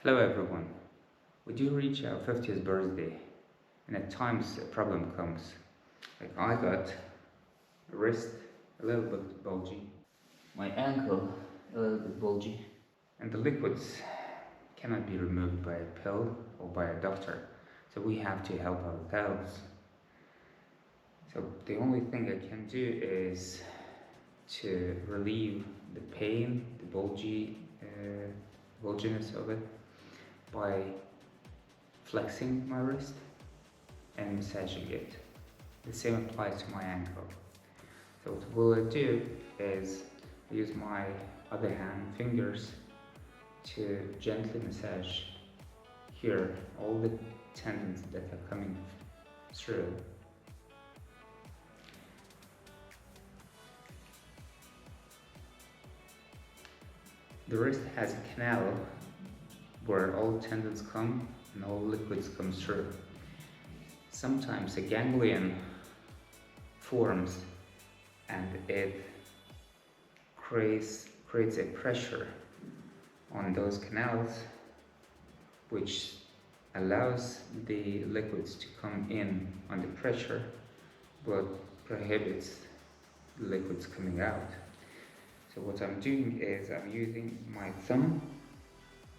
Hello everyone. We do reach our 50th birthday, and at times a problem comes. Like I got a wrist a little bit bulgy, my ankle a little bit bulgy, and the liquids cannot be removed by a pill or by a doctor, so we have to help ourselves. So the only thing I can do is to relieve the pain, the bulginess of it by flexing my wrist and massaging it. The same applies to my ankle. So what will I do is use my other hand fingers to gently massage here all the tendons that are coming through. The wrist has a canal where all tendons come and all liquids come through. Sometimes a ganglion forms and it creates a pressure on those canals, which allows the liquids to come in under pressure but prohibits the liquids coming out. So what I'm doing is I'm using my thumb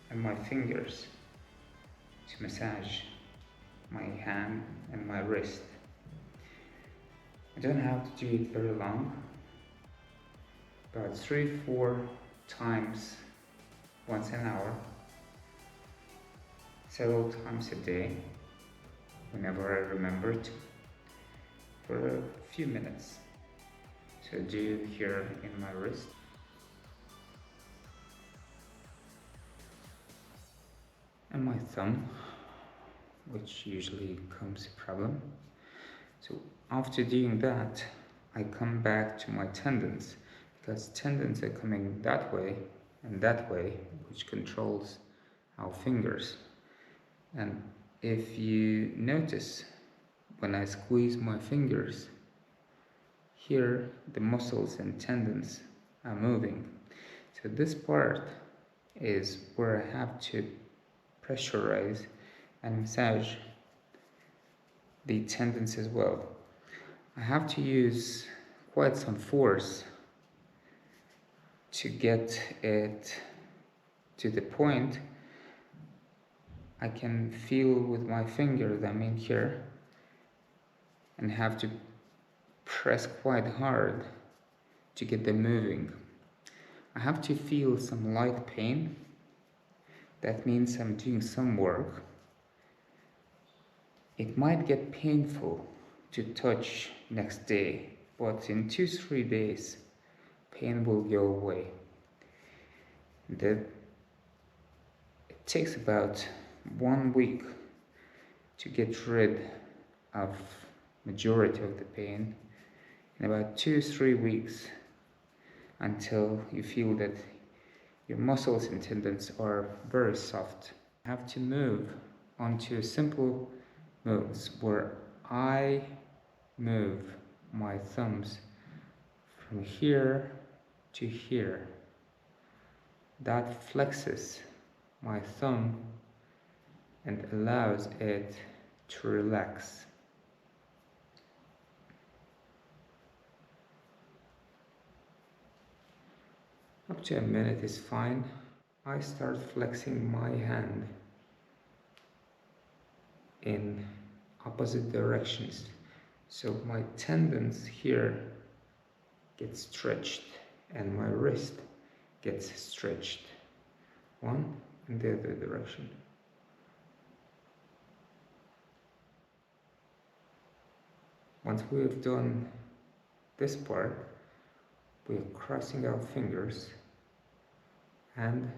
and my fingers to massage my hand and my wrist. I don't have to do it very long, about 3-4 times once an hour, several times a day, whenever I remember to, for a few minutes. So do here in my wrist. And my thumb, which usually becomes a problem. So after doing that, I come back to my tendons, because tendons are coming that way and that way, which controls our fingers. And if you notice, when I squeeze my fingers, here the muscles and tendons are moving. So this part is where I have to pressurize and massage the tendons as well. I have to use quite some force to get it to the point I can feel with my fingers, I'm in here, and have to press quite hard to get them moving. I have to feel some light pain. That means I'm doing some work. It might get painful to touch next day, but in 2-3 days, pain will go away. It takes about 1 week to get rid of majority of the pain, and about 2-3 weeks until you feel that your muscles and tendons are very soft. You have to move onto simple moves where I move my thumbs from here to here. That flexes my thumb and allows it to relax. Up to a minute is fine. I start flexing my hand in opposite directions, so my tendons here get stretched and my wrist gets stretched, one in the other direction. Once we have done this part, we are crossing our fingers and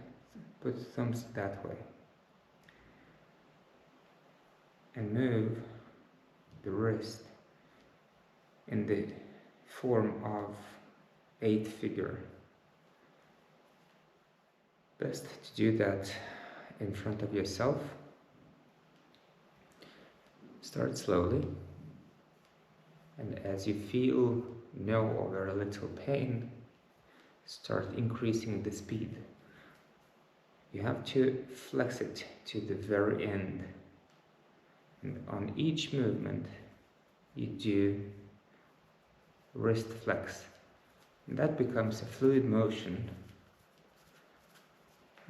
put thumbs that way and move the wrist in the form of 8 figure. Best to do that in front of yourself. Start slowly, and as you feel no or very little pain, start increasing the speed. you have to flex it to the very end. And on each movement, you do wrist flex. And that becomes a fluid motion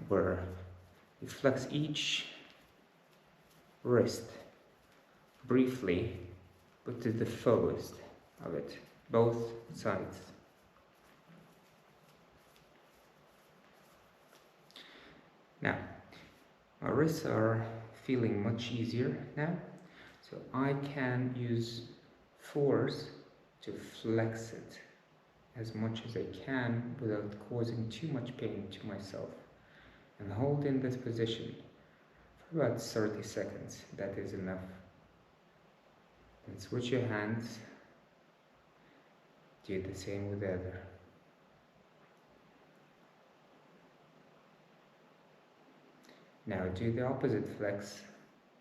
where you flex each wrist briefly, but to the fullest of it, both sides. Now, my wrists are feeling much easier now, so I can use force to flex it as much as I can without causing too much pain to myself. And hold in this position for about 30 seconds, that is enough. And switch your hands, do the same with the other. Now do the opposite flex,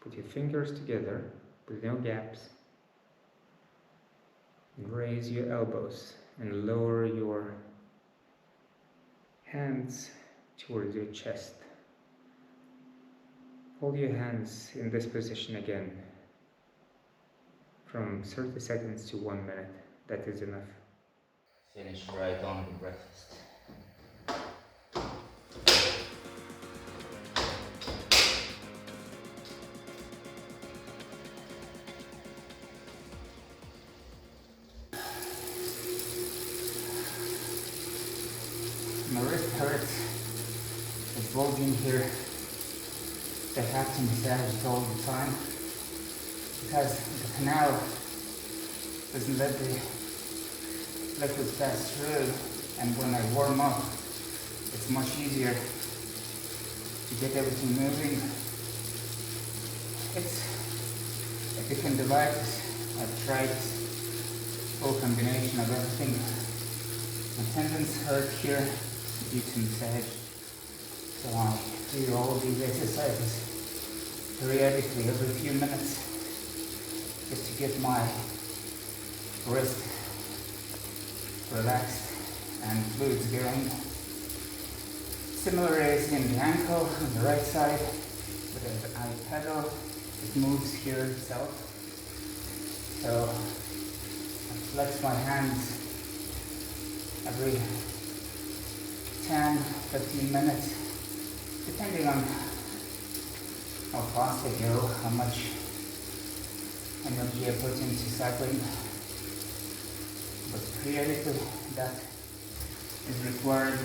put your fingers together with no gaps, and raise your elbows and lower your hands towards your chest. Hold your hands in this position again from 30 seconds to 1 minute, that is enough. Finish right on the breakfast. My wrist hurts, it's bulging here. I have to massage it all the time because the canal doesn't let the liquid pass through, and when I warm up it's much easier to get everything moving. It's a different device. I've tried full combination of everything. My tendons hurt here due to massage, so I do all these exercises periodically every few minutes just to get my wrist relaxed and fluids going. Similar is in the ankle on the right side, but as I pedal, it moves here itself. So I flex my hands every 10-15 minutes, depending on how fast I go, how much energy I put into cycling. But periodically that is required